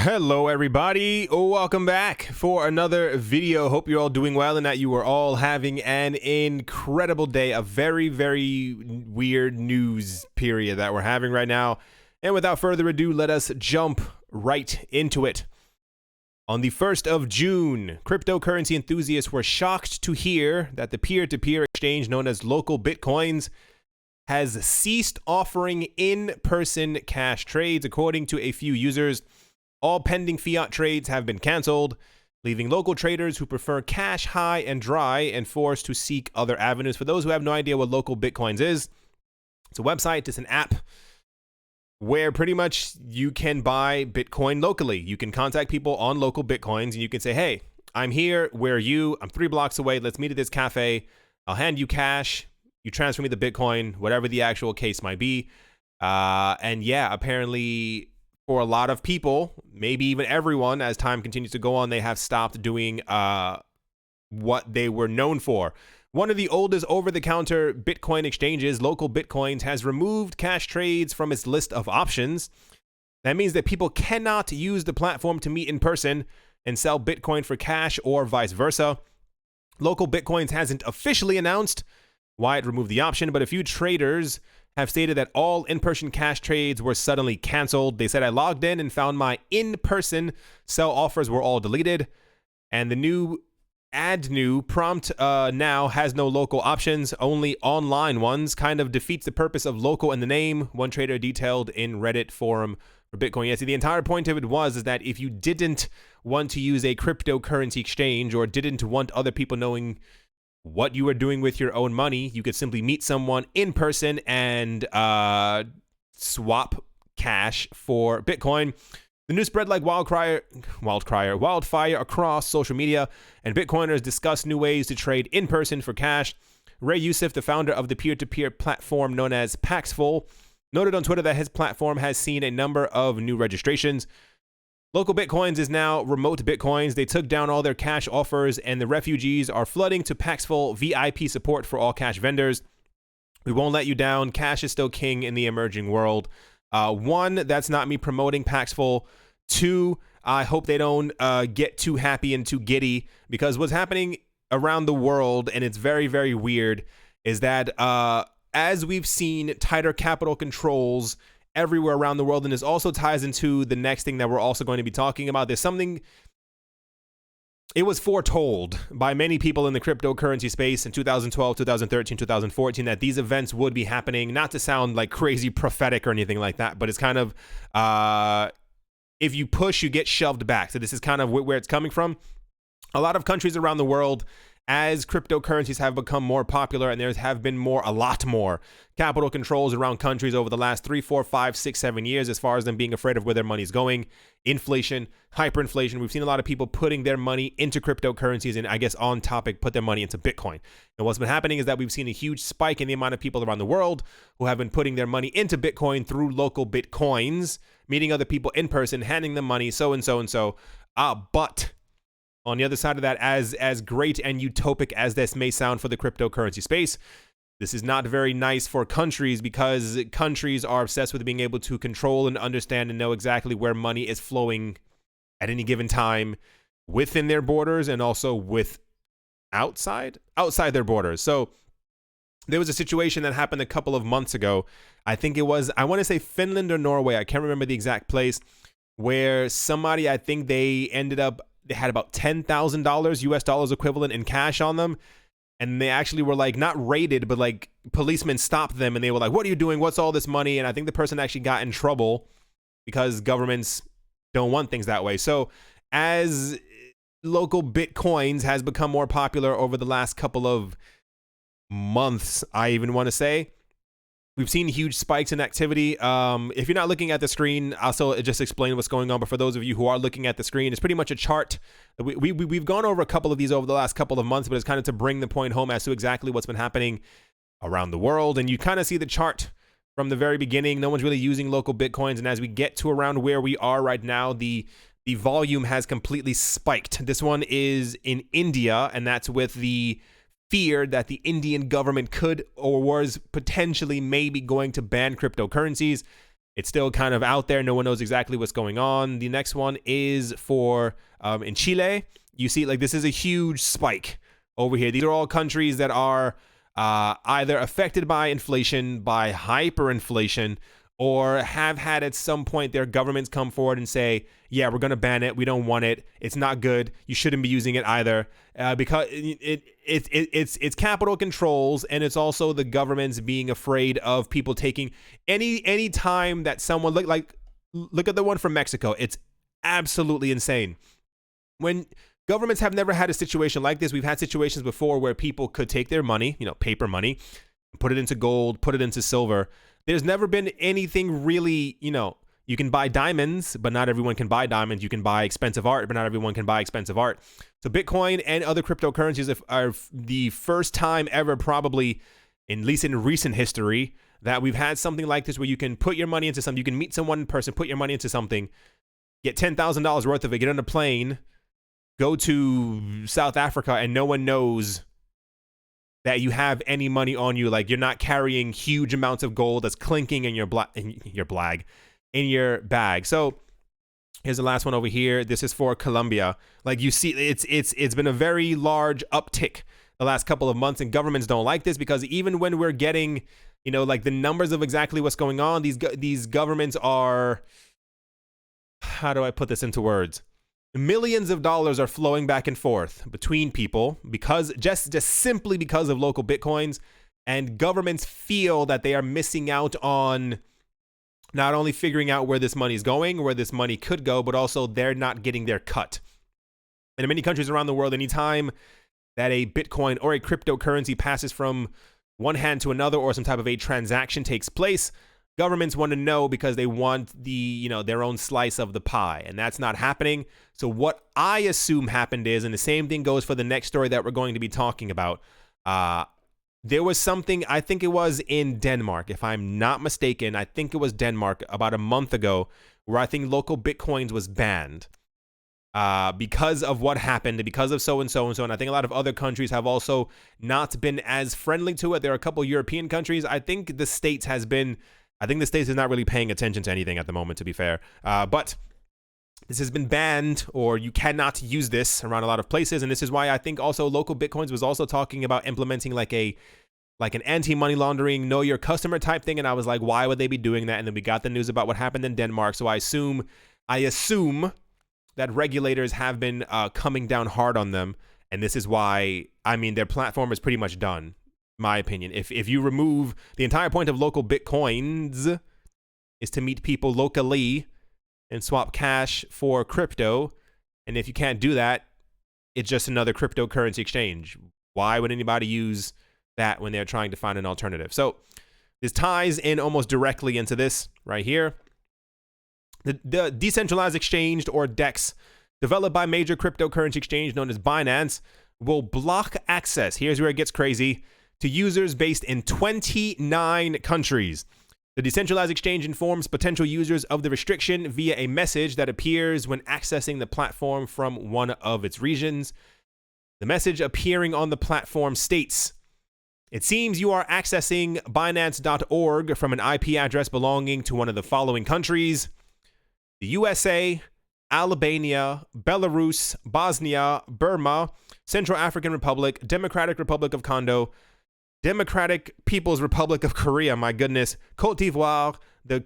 Hello everybody, welcome back for another video. Hope you're all doing well and that you are all having an incredible day. A very weird news period that we're having right now. And without further ado, let us jump right into it. On the 1st of June, cryptocurrency enthusiasts were shocked to hear that the peer-to-peer exchange known as Local Bitcoins has ceased offering in-person cash trades. According to a few users, all pending fiat trades have been canceled, leaving local traders who prefer cash high and dry and forced to seek other avenues. For those who have no idea what Local Bitcoins is, it's a website, it's an app where pretty much you can buy Bitcoin locally. You can contact people on Local Bitcoins and you can say, hey, I'm here, where are you? I'm 3 blocks away, let's meet at this cafe. I'll hand you cash, you transfer me the Bitcoin, whatever the actual case might be. And yeah, apparently for a lot of people, maybe even everyone, as time continues to go on, they have stopped doing what they were known for. One of the oldest over-the-counter Bitcoin exchanges, Local Bitcoins, has removed cash trades from its list of options. That means that people cannot use the platform to meet in person and sell Bitcoin for cash or vice versa. Local Bitcoins hasn't officially announced why it removed the option, but a few traders have stated that all in-person cash trades were suddenly canceled. They said, I logged in and found my in-person sell offers were all deleted, and the new prompt now has no local options, only online ones. Kind of defeats the purpose of local in the name, one trader detailed in Reddit forum for Bitcoin. Yeah, see, the entire point of it is that if you didn't want to use a cryptocurrency exchange or didn't want other people knowing what you were doing with your own money, you could simply meet someone in person and swap cash for Bitcoin. The news spread like wildfire across social media, and Bitcoiners discussed new ways to trade in person for cash. Ray Youssef, the founder of the peer-to-peer platform known as Paxful, noted on Twitter that his platform has seen a number of new registrations. Local Bitcoins is now Remote Bitcoins. They took down all their cash offers, and the refugees are flooding to Paxful VIP support for all cash vendors. We won't let you down. Cash is still king in the emerging world. One, that's not me promoting Paxful. Two, I hope they don't get too happy and too giddy, because what's happening around the world, and it's very weird, is that as we've seen tighter capital controls everywhere around the world, and this also ties into the next thing that we're also going to be talking about. There's something, it was foretold by many people in the cryptocurrency space in 2012, 2013, 2014 that these events would be happening. Not to sound like crazy prophetic or anything like that, but it's kind of, if you push, you get shoved back. So this is kind of where it's coming from. A lot of countries around the world, as cryptocurrencies have become more popular, and there have been a lot more capital controls around countries over the last 3, 4, 5, 6, 7 years, as far as them being afraid of where their money's going. Inflation, hyperinflation. We've seen a lot of people putting their money into cryptocurrencies, and I guess on topic, put their money into Bitcoin. And what's been happening is that we've seen a huge spike in the amount of people around the world who have been putting their money into Bitcoin through Local Bitcoins, meeting other people in person, handing them money, so and so. But on the other side of that, as great and utopic as this may sound for the cryptocurrency space, this is not very nice for countries, because countries are obsessed with being able to control and understand and know exactly where money is flowing at any given time within their borders and also outside their borders. So there was a situation that happened a couple of months ago. I think it was, I want to say Finland or Norway, I can't remember the exact place, where somebody, I think they had about $10,000 US dollars equivalent in cash on them. And they actually were like, not raided, but like policemen stopped them and they were like, what are you doing? What's all this money? And I think the person actually got in trouble because governments don't want things that way. So as Local Bitcoins has become more popular over the last couple of months, I even want to say, we've seen huge spikes in activity. If you're not looking at the screen, I'll still just explain what's going on. But for those of you who are looking at the screen, it's pretty much a chart. We've gone over a couple of these over the last couple of months, but it's kind of to bring the point home as to exactly what's been happening around the world. And you kind of see the chart from the very beginning. No one's really using Local Bitcoins. And as we get to around where we are right now, the volume has completely spiked. This one is in India, and that's with the fear that the Indian government could or was potentially maybe going to ban cryptocurrencies. It's still kind of out there. No one knows exactly what's going on. The next one is for in Chile. You see, like, this is a huge spike over here. These are all countries that are either affected by inflation, by hyperinflation, or have had at some point their governments come forward and say, yeah, we're going to ban it. We don't want it. It's not good. You shouldn't be using it either, because it's capital controls, and it's also the governments being afraid of people taking any time that someone look at the one from Mexico. It's absolutely insane. When governments have never had a situation like this, we've had situations before where people could take their money, paper money, put it into gold, put it into silver. There's never been anything really, you can buy diamonds, but not everyone can buy diamonds. You can buy expensive art, but not everyone can buy expensive art. So Bitcoin and other cryptocurrencies are the first time ever, probably, at least in recent history, that we've had something like this where you can put your money into something. You can meet someone in person, put your money into something, get $10,000 worth of it, get on a plane, go to South Africa, and no one knows that you have any money on you. Like, you're not carrying huge amounts of gold that's clinking in your bag. So here's the last one over here. This is for Colombia. Like, you see, it's been a very large uptick the last couple of months, and governments don't like this, because even when we're getting, like, the numbers of exactly what's going on, these governments are, how do I put this into words? Millions of dollars are flowing back and forth between people because just simply because of local Bitcoins, and governments feel that they are missing out on not only figuring out where this money is going, where this money could go, but also they're not getting their cut. And in many countries around the world, anytime that a Bitcoin or a cryptocurrency passes from one hand to another, or some type of a transaction takes place, governments want to know, because they want their own slice of the pie, and that's not happening. So what I assume happened is, and the same thing goes for the next story that we're going to be talking about, there was something, I think it was in Denmark, if I'm not mistaken, I think it was Denmark about a month ago, where I think local Bitcoins was banned because of what happened, because of so and so and so. And I think a lot of other countries have also not been as friendly to it. There are a couple European countries. I think the States is not really paying attention to anything at the moment, to be fair. But this has been banned, or you cannot use this around a lot of places. And this is why I think also local Bitcoins was also talking about implementing like an anti-money laundering, know your customer type thing. And I was like, why would they be doing that? And then we got the news about what happened in Denmark. So I assume that regulators have been coming down hard on them. And this is why, their platform is pretty much done. My opinion. If you remove the entire point of local Bitcoins is to meet people locally and swap cash for crypto, and if you can't do that, it's just another cryptocurrency exchange. Why would anybody use that when they're trying to find an alternative? So this ties in almost directly into this right here. The decentralized exchange, or DEX, developed by major cryptocurrency exchange known as Binance, will block access. Here's where it gets crazy. To users based in 29 countries. The decentralized exchange informs potential users of the restriction via a message that appears when accessing the platform from one of its regions. The message appearing on the platform states, "It seems you are accessing Binance.org from an IP address belonging to one of the following countries: the USA, Albania, Belarus, Bosnia, Burma, Central African Republic, Democratic Republic of Congo, Democratic People's Republic of Korea, my goodness, Cote d'Ivoire, the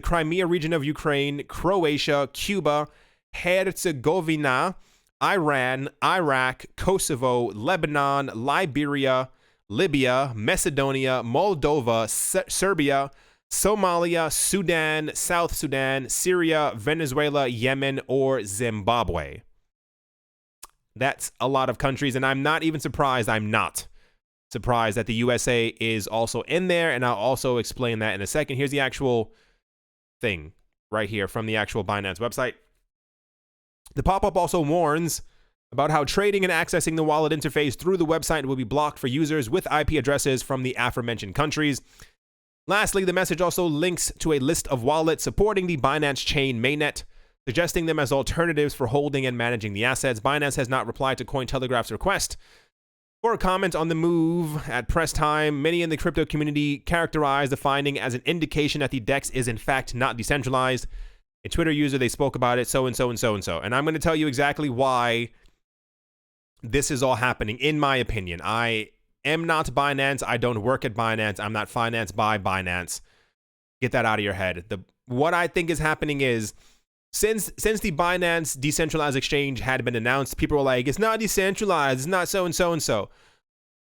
Crimea region of Ukraine, Croatia, Cuba, Herzegovina, Iran, Iraq, Kosovo, Lebanon, Liberia, Libya, Macedonia, Moldova, Serbia, Somalia, Sudan, South Sudan, Syria, Venezuela, Yemen, or Zimbabwe." That's a lot of countries, and I'm not surprised that the USA is also in there, and I'll also explain that in a second. Here's the actual thing right here from the actual Binance website. The pop-up also warns about how trading and accessing the wallet interface through the website will be blocked for users with IP addresses from the aforementioned countries. Lastly, the message also links to a list of wallets supporting the Binance Chain mainnet, suggesting them as alternatives for holding and managing the assets. Binance has not replied to Cointelegraph's request For a comment on the move at press time, many in the crypto community characterize the finding as an indication that the DEX is in fact not decentralized. A Twitter user, they spoke about it, so and so and so and so. And I'm going to tell you exactly why this is all happening, in my opinion. I am not Binance. I don't work at Binance. I'm not financed by Binance. Get that out of your head. What I think is happening is, since the Binance decentralized exchange had been announced, people were like, it's not decentralized, it's not so and so and so.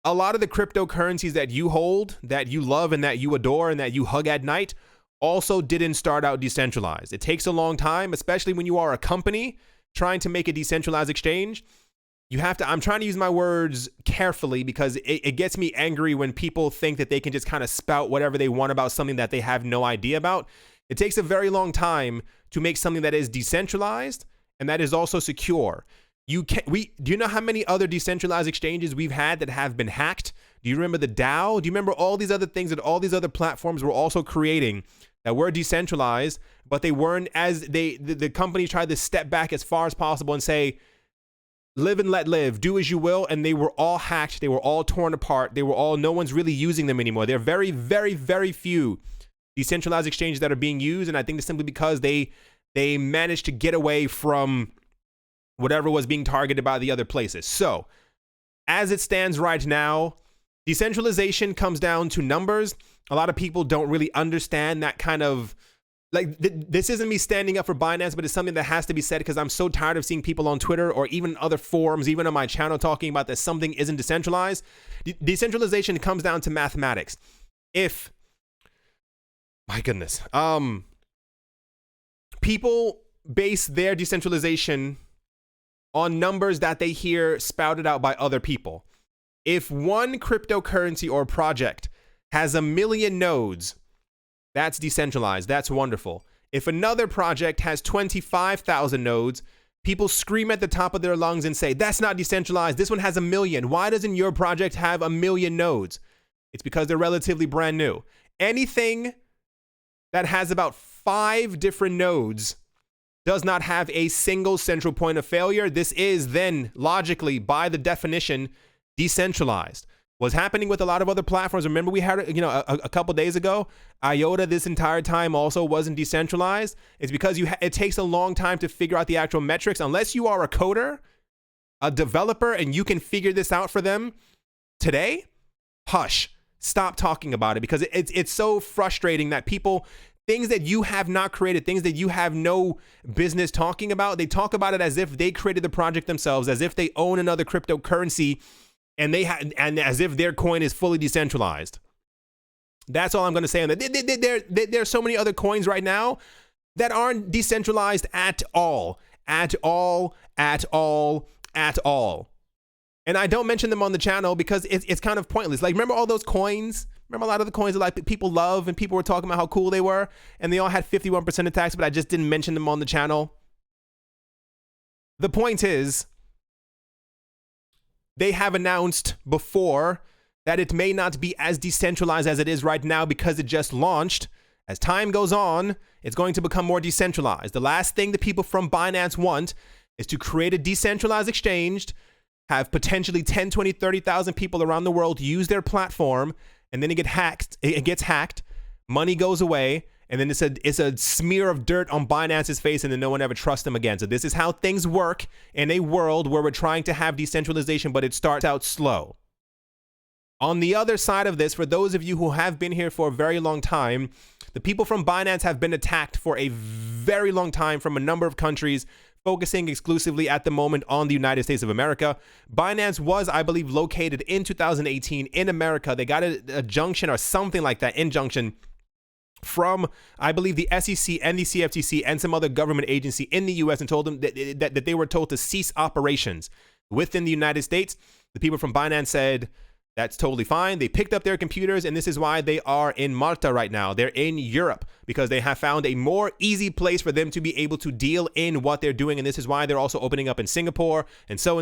A lot of the cryptocurrencies that you hold, that you love and that you adore and that you hug at night also didn't start out decentralized. It takes a long time, especially when you are a company trying to make a decentralized exchange. You have to, I'm trying to use my words carefully because it gets me angry when people think that they can just kind of spout whatever they want about something that they have no idea about. It takes a very long time to make something that is decentralized and that is also secure. Do you know how many other decentralized exchanges we've had that have been hacked? Do you remember the DAO? Do you remember all these other things that all these other platforms were also creating that were decentralized, but they weren't, as the companies tried to step back as far as possible and say, live and let live, do as you will, and they were all hacked, they were all torn apart, no one's really using them anymore. There are very, very, very few decentralized exchanges that are being used, and I think it's simply because they managed to get away from whatever was being targeted by the other places. So, as it stands right now, decentralization comes down to numbers. A lot of people don't really understand that kind of, like, this isn't me standing up for Binance, but it's something that has to be said because I'm so tired of seeing people on Twitter or even other forums, even on my channel, talking about that something isn't decentralized. Decentralization comes down to mathematics. My goodness. People base their decentralization on numbers that they hear spouted out by other people. If one cryptocurrency or project has 1 million nodes, that's decentralized. That's wonderful. If another project has 25,000 nodes, people scream at the top of their lungs and say, that's not decentralized. This one has 1 million. Why doesn't your project have 1 million nodes? It's because they're relatively brand new. Anything that has about 5 different nodes does not have a single central point of failure. This is then logically, by the definition, decentralized. What's happening with a lot of other platforms, remember we had, a couple days ago, IOTA this entire time also wasn't decentralized. It's because it takes a long time to figure out the actual metrics. Unless you are a coder, a developer, and you can figure this out for them today, hush. Stop talking about it, because it's so frustrating that people, things that you have not created, things that you have no business talking about, they talk about it as if they created the project themselves, as if they own another cryptocurrency, and and as if their coin is fully decentralized. That's all I'm going to say on that. There are so many other coins right now that aren't decentralized at all. At all. And I don't mention them on the channel because it's kind of pointless. Like, remember all those coins? Remember a lot of the coins that like people love and people were talking about how cool they were, and they all had 51% attacks, but I just didn't mention them on the channel. The point is, they have announced before that it may not be as decentralized as it is right now because it just launched. As time goes on, it's going to become more decentralized. The last thing the people from Binance want is to create a decentralized exchange, have potentially 10, 20, 30,000 people around the world use their platform, and then it gets hacked, money goes away, and then it's a smear of dirt on Binance's face, and then no one ever trusts them again. So this is how things work in a world where we're trying to have decentralization, but it starts out slow. On the other side of this, for those of you who have been here for a very long time, the people from Binance have been attacked for a very long time from a number of countries, focusing exclusively at the moment on the United States of America. Binance was, I believe, located in 2018 in America. They got a junction or something like that, injunction, from, I believe, the SEC and the CFTC and some other government agency in the US, and told them that they were told to cease operations within the United States. The people from Binance said, that's totally fine. They picked up their computers, and this is why they are in Malta right now. They're in Europe because they have found a more easy place for them to be able to deal in what they're doing. And this is why they're also opening up in Singapore and so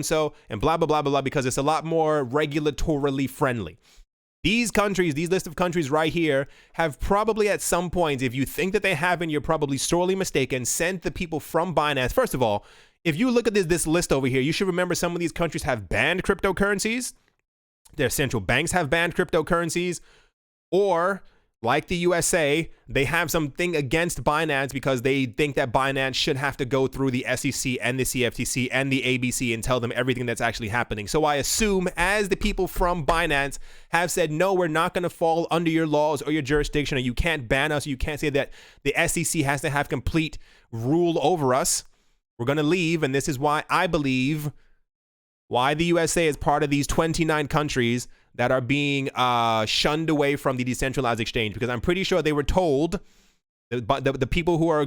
and blah, blah, blah, blah, because it's a lot more regulatorily friendly. These countries, these list of countries right here, have probably at some point, if you think that they haven't, you're probably sorely mistaken, sent the people from Binance. First of all, if you look at this list over here, you should remember some of these countries have banned cryptocurrencies. their central banks have banned cryptocurrencies, or like the USA, they have something against Binance because they think that Binance should have to go through the SEC and the CFTC and the ABC and tell them everything that's actually happening. So I assume, as the people from Binance have said, no, we're not going to fall under your laws or your jurisdiction, or you can't ban us, or you can't say that the SEC has to have complete rule over us, we're going to leave. And this is why I believe why the USA is part of these 29 countries that are being shunned away from the decentralized exchange, because I'm pretty sure they were told, the people who are,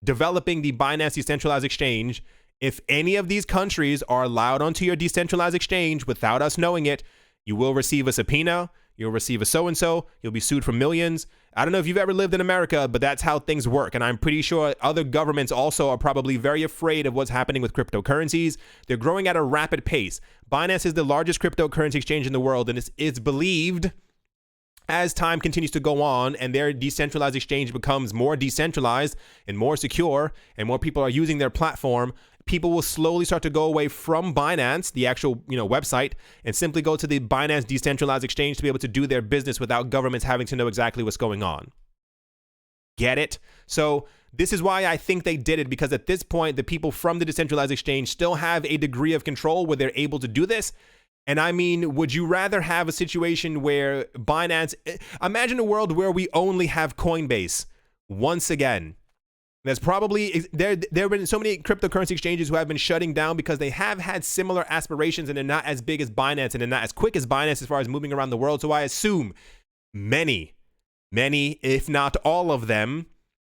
developing the Binance decentralized exchange, if any of these countries are allowed onto your decentralized exchange without us knowing it, you will receive a subpoena, you'll receive a so-and-so, you'll be sued for millions. I don't know if you've ever lived in America, but that's how things work. And I'm pretty sure other governments also are probably very afraid of what's happening with cryptocurrencies. They're growing at a rapid pace. Binance is the largest cryptocurrency exchange in the world, and it's believed, as time continues to go on and their decentralized exchange becomes more decentralized and more secure, and more people are using their platform, people will slowly start to go away from Binance, the actual website, and simply go to the Binance decentralized exchange to be able to do their business without governments having to know exactly what's going on. Get it? So this is why I think they did it, because at this point, the people from the decentralized exchange still have a degree of control where they're able to do this. And I mean, would you rather have a situation where Binance, imagine a world where we only have Coinbase once again. There's probably, there have been so many cryptocurrency exchanges who have been shutting down because they have had similar aspirations, and they're not as big as Binance, and they're not as quick as Binance as far as moving around the world. So I assume many, if not all of them,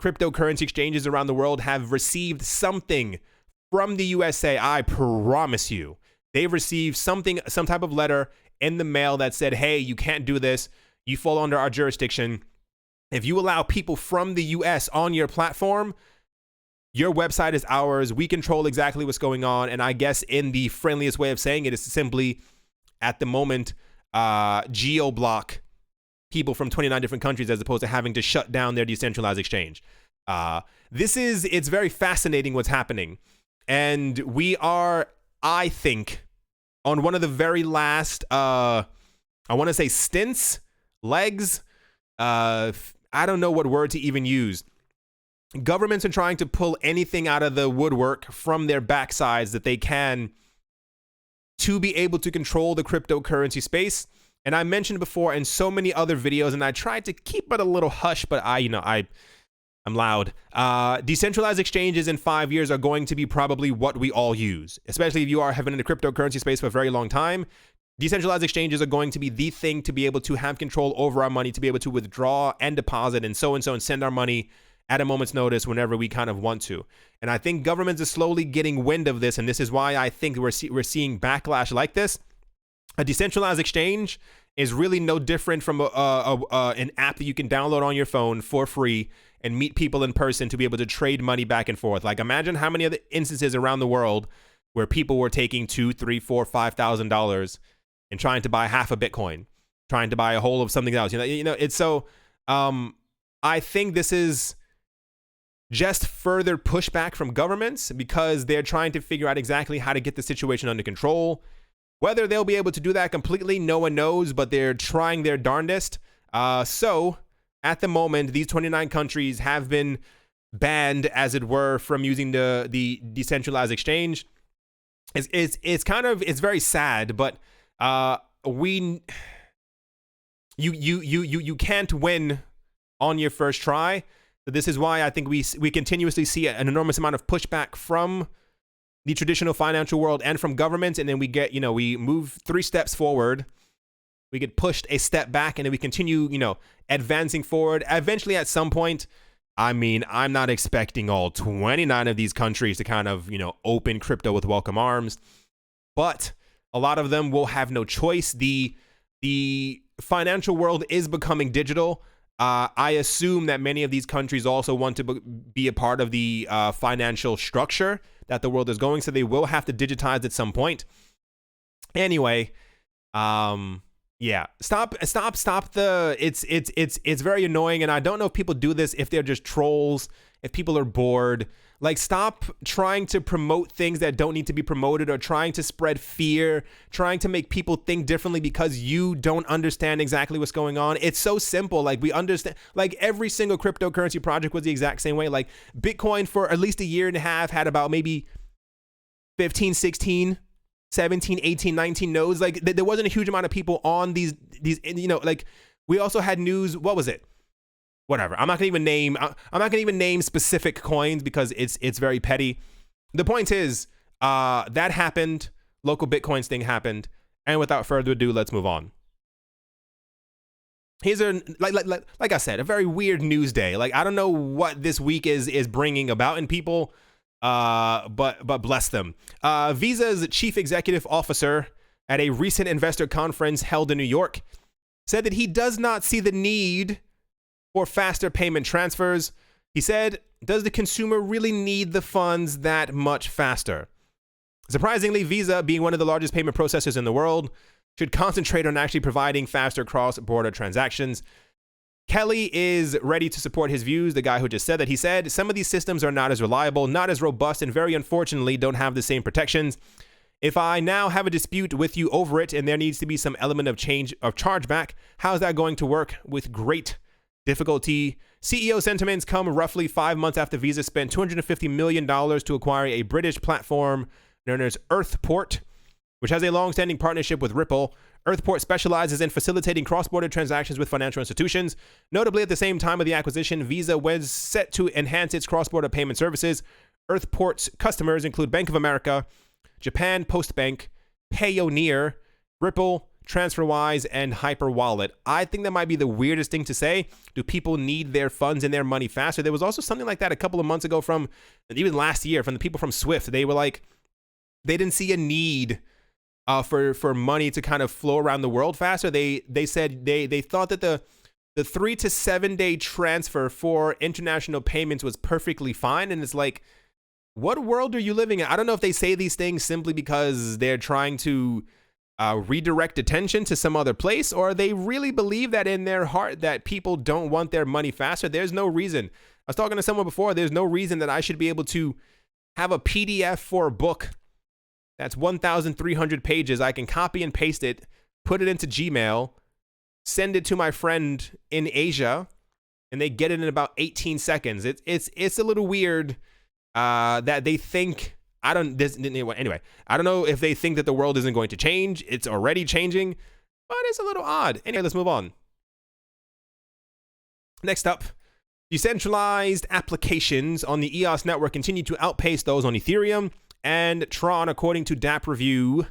cryptocurrency exchanges around the world have received something from the USA. I promise you, they've received something, some type of letter in the mail that said, hey, you can't do this. You fall under our jurisdiction. If you allow people from the US on your platform, your website is ours. We control exactly what's going on. And I guess in the friendliest way of saying it is simply, at the moment, Geoblock people from 29 different countries, as opposed to having to shut down their decentralized exchange. It's very fascinating what's happening. And we are, I think, on one of the very last, I want to say legs. I don't know what word to even use. Governments are trying to pull anything out of the woodwork from their backsides that they can to be able to control the cryptocurrency space. And I mentioned before in so many other videos, and I tried to keep it a little hush, but I'm loud. Decentralized exchanges in 5 years are going to be probably what we all use, especially if you have been in the cryptocurrency space for a very long time. Decentralized exchanges are going to be the thing to be able to have control over our money, to be able to withdraw and deposit and so, and send our money at a moment's notice whenever we kind of want to. And I think governments are slowly getting wind of this, and this is why I think we're seeing backlash like this. A decentralized exchange is really no different from an app that you can download on your phone for free and meet people in person to be able to trade money back and forth. Like, imagine how many other instances around the world where people were taking $2,000, $3,000, $4,000, $5,000 and trying to buy half a Bitcoin, trying to buy a whole of something else. It's so, I think this is just further pushback from governments, because they're trying to figure out exactly how to get the situation under control. Whether they'll be able to do that completely, no one knows, but they're trying their darndest. So at the moment, these 29 countries have been banned, as it were, from using the decentralized exchange. It's very sad, but you can't win on your first try. So this is why I think we continuously see an enormous amount of pushback from the traditional financial world and from governments, and then we get, we move 3 steps forward, we get pushed a step back, and then we continue, advancing forward. Eventually, at some point, I mean, I'm not expecting all 29 of these countries to kind of, open crypto with welcome arms, but a lot of them will have no choice. The financial world is becoming digital. I assume that many of these countries also want to be a part of the financial structure that the world is going, so they will have to digitize at some point. Anyway, Yeah, stop the it's very annoying, and I don't know if people do this if they're just trolls, if people are bored. Like, stop trying to promote things that don't need to be promoted, or trying to spread fear, trying to make people think differently because you don't understand exactly what's going on. It's so simple. Like, we understand, like, every single cryptocurrency project was the exact same way. Like, Bitcoin for at least a year and a half had about maybe 15, 16 17, 18, 19 nodes. Like, there wasn't a huge amount of people on these, you know, like, we also had news. What was it? Whatever. I'm not gonna even name specific coins because it's very petty. The point is, that happened. Local Bitcoins thing happened. And without further ado, let's move on. Here's a, like I said, a very weird news day. Like, I don't know what this week is bringing about in people. But bless them. Visa's chief executive officer at a recent investor conference held in New York said that he does not see the need for faster payment transfers. He said, does the consumer really need the funds that much faster? Surprisingly, Visa, being one of the largest payment processors in the world, should concentrate on actually providing faster cross-border transactions. Kelly is ready to support his views, the guy who just said that. He said, some of these systems are not as reliable, not as robust, and very unfortunately don't have the same protections. If I now have a dispute with you over it and there needs to be some element of change of chargeback, how's that going to work? With great difficulty. CEO sentiments come roughly 5 months after Visa spent $250 million to acquire a British platform known as Earthport, which has a long-standing partnership with Ripple. Earthport specializes in facilitating cross-border transactions with financial institutions. Notably, at the same time of the acquisition, Visa was set to enhance its cross-border payment services. Earthport's customers include Bank of America, Japan Post Bank, Payoneer, Ripple, TransferWise, and Harper Wallet. I think that might be the weirdest thing to say. Do people need their funds and their money faster? There was also something like that a couple of months ago from, even last year, from the people from Swift. They were like, they didn't see a need for money to kind of flow around the world faster. They said they thought that the 3 to 7 day transfer for international payments was perfectly fine. And it's like, what world are you living in? I don't know if they say these things simply because they're trying to redirect attention to some other place, or they really believe that in their heart that people don't want their money faster. There's no reason. I was talking to someone before. There's no reason that I should be able to have a PDF for a book that's 1,300 pages. I can copy and paste it, put it into Gmail, send it to my friend in Asia, and they get it in about 18 seconds. It's a little weird that they think, anyway, I don't know if they think that the world isn't going to change. It's already changing, but it's a little odd. Anyway, let's move on. Next up, decentralized applications on the EOS network continue to outpace those on Ethereum and Tron, according to DApp Review.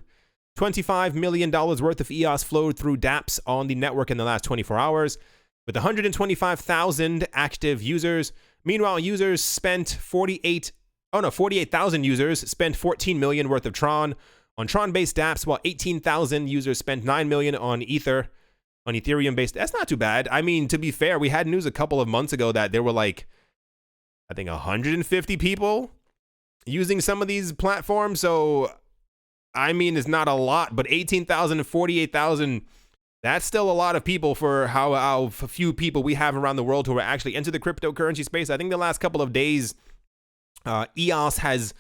$25 million worth of EOS flowed through dApps on the network in the last 24 hours, with 125,000 active users. Meanwhile, 48,000 users spent 14 million worth of Tron on Tron-based dApps, while 18,000 users spent 9 million on Ethereum-based. That's not too bad. I mean, to be fair, we had news a couple of months ago that there were like, I think 150 people using some of these platforms. So, I mean, it's not a lot, but 18,000 and 48,000, that's still a lot of people for how few people we have around the world who are actually into the cryptocurrency space. I think the last couple of days, EOS has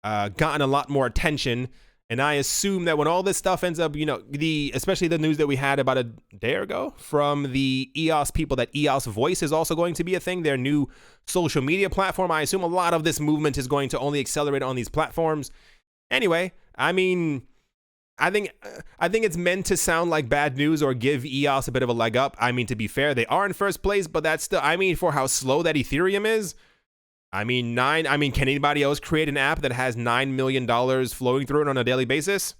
gotten a lot more attention, and I assume that when all this stuff ends up, especially the news that we had about a day ago from the EOS people, that EOS Voice is also going to be a thing, their new social media platform. I assume a lot of this movement is going to only accelerate on these platforms. Anyway, I mean, I think it's meant to sound like bad news or give EOS a bit of a leg up. I mean, to be fair, they are in first place, but that's still, I mean, for how slow that Ethereum is, can anybody else create an app that has $9 million flowing through it on a daily basis?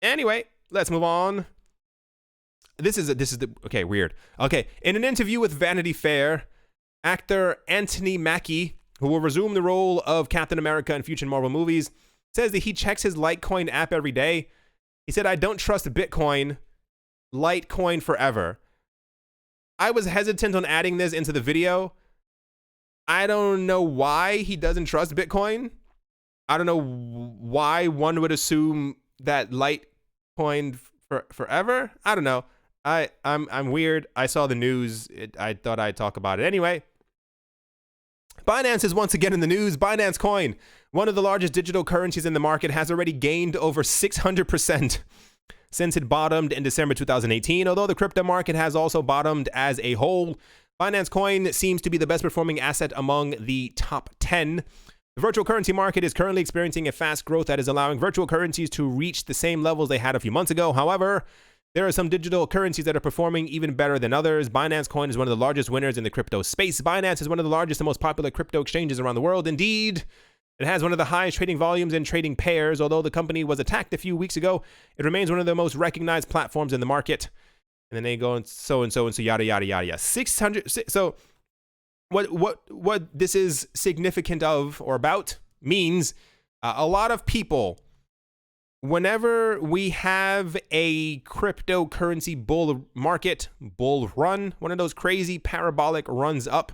Anyway, let's move on. Okay, weird. Okay, in an interview with Vanity Fair, actor Anthony Mackie, who will resume the role of Captain America in future Marvel movies, says that he checks his Litecoin app every day. He said, "I don't trust Bitcoin. Litecoin forever." I was hesitant on adding this into the video. I don't know why he doesn't trust Bitcoin. I don't know why one would assume that Litecoin forever. I don't know. I'm weird. I saw the news. I thought I'd talk about it anyway. Binance is once again in the news. Binance Coin, one of the largest digital currencies in the market, has already gained over 600% since it bottomed in December 2018. Although the crypto market has also bottomed as a whole, Binance Coin seems to be the best performing asset among the top 10. The virtual currency market is currently experiencing a fast growth that is allowing virtual currencies to reach the same levels they had a few months ago. However, there are some digital currencies that are performing even better than others. Binance Coin is one of the largest winners in the crypto space. Binance is one of the largest and most popular crypto exchanges around the world. Indeed, it has one of the highest trading volumes and trading pairs. Although the company was attacked a few weeks ago, it remains one of the most recognized platforms in the market. And then they go and so yada yada yada. 600. So what this is significant of or about means a lot of people, whenever we have a cryptocurrency bull run, one of those crazy parabolic runs up,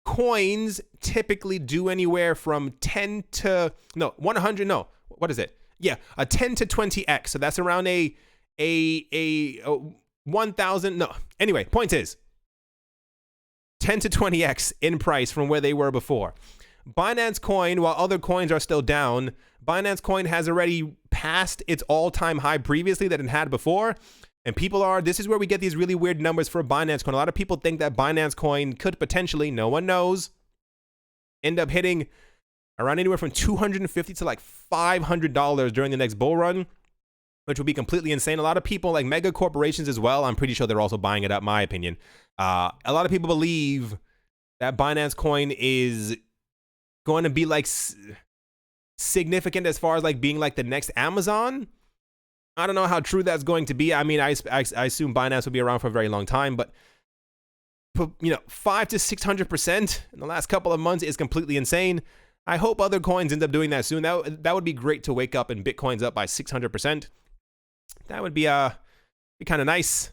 coins typically do anywhere from 10 to 100. No, what is it? Yeah, a 10 to 20x. So that's around a 1,000. No, anyway, point is 10 to 20x in price from where they were before. Binance Coin, while other coins are still down, Binance Coin has already passed its all-time high previously that it had before. And this is where we get these really weird numbers for Binance Coin. A lot of people think that Binance Coin could potentially, no one knows, end up hitting around anywhere from $250 to like $500 during the next bull run, which would be completely insane. A lot of people, like mega corporations as well, I'm pretty sure they're also buying it up, my opinion. A lot of people believe that Binance Coin is going to be like significant as far as like being like the next Amazon. I don't know how true that's going to be. I mean, I assume Binance will be around for a very long time, but 500 to 600% in the last couple of months is completely insane. I hope other coins end up doing that soon. That would be great to wake up and Bitcoin's up by 600%. That would be kind of nice.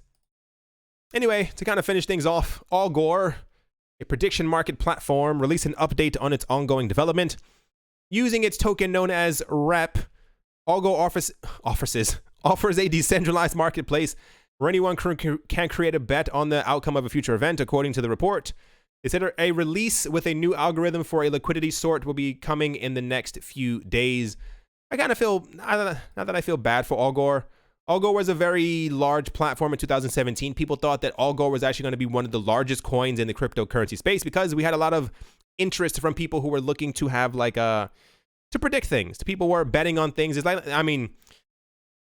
Anyway, to kind of finish things off, Algor, a prediction market platform, released an update on its ongoing development. Using its token known as REP, Algor offers a decentralized marketplace where anyone can create a bet on the outcome of a future event, according to the report. They said a release with a new algorithm for a liquidity sort will be coming in the next few days. I kind of feel, not that I feel bad for Algor. Algor was a very large platform in 2017. People thought that Algor was actually going to be one of the largest coins in the cryptocurrency space because we had a lot of interest from people who were looking to have to predict things. People were betting on things. It's like, I mean,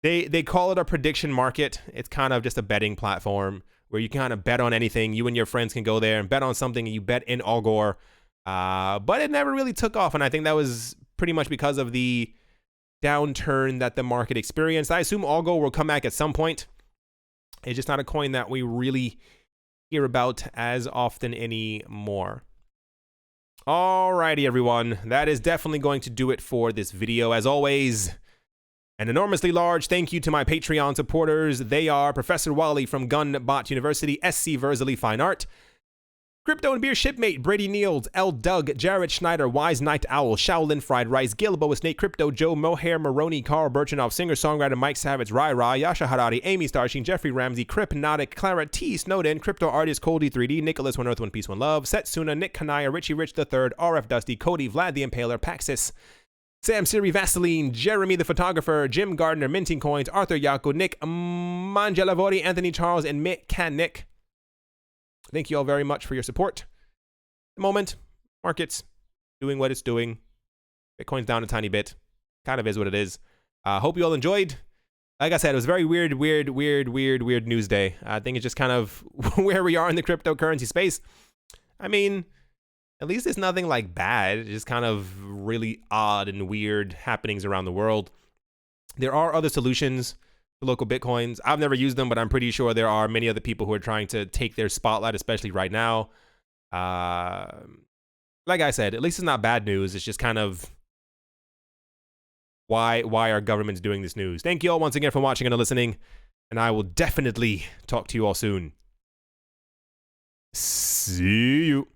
they call it a prediction market. It's kind of just a betting platform where you can kind of bet on anything. You and your friends can go there and bet on something, and you bet in Algor. But it never really took off, and I think that was pretty much because of the downturn that the market experienced. I assume Algor will come back at some point. It's just not a coin that we really hear about as often anymore. Alrighty, everyone. That is definitely going to do it for this video. As always, an enormously large thank you to my Patreon supporters. They are Professor Wally from Gunbot University, SC Verzely Fine Art, Crypto and Beer Shipmate, Brady Niels, L. Doug, Jared Schneider, Wise Night Owl, Shaolin Fried Rice, Gilbo Snake Crypto, Joe Mohair, Maroney, Carl Birchenoff, singer-songwriter Mike Savage, Rai Ra, Yasha Harari, Amy Starsheen, Jeffrey Ramsey, Crypnotic, Clara T. Snowden, Crypto Artist, Coldy 3D, Nicholas, One Earth, One Peace, One Love, Setsuna, Nick Kanaya, Richie Rich III, RF Dusty, Cody, Vlad the Impaler, Paxis, Sam Siri Vaseline, Jeremy the Photographer, Jim Gardner, Minting Coins, Arthur Yako, Nick Mangelavori, Anthony Charles, and Mechanic. Thank you all very much for your support. At the moment, market's doing what it's doing. Bitcoin's down a tiny bit. Kind of is what it is. Hope you all enjoyed. Like I said, it was a very weird news day. I think it's just kind of where we are in the cryptocurrency space. I mean, at least it's nothing like bad. It's just kind of really odd and weird happenings around the world. There are other solutions to local Bitcoins. I've never used them, but I'm pretty sure there are many other people who are trying to take their spotlight, especially right now. Like I said, at least it's not bad news. It's just kind of why our government's doing this news. Thank you all once again for watching and listening, and I will definitely talk to you all soon. See you.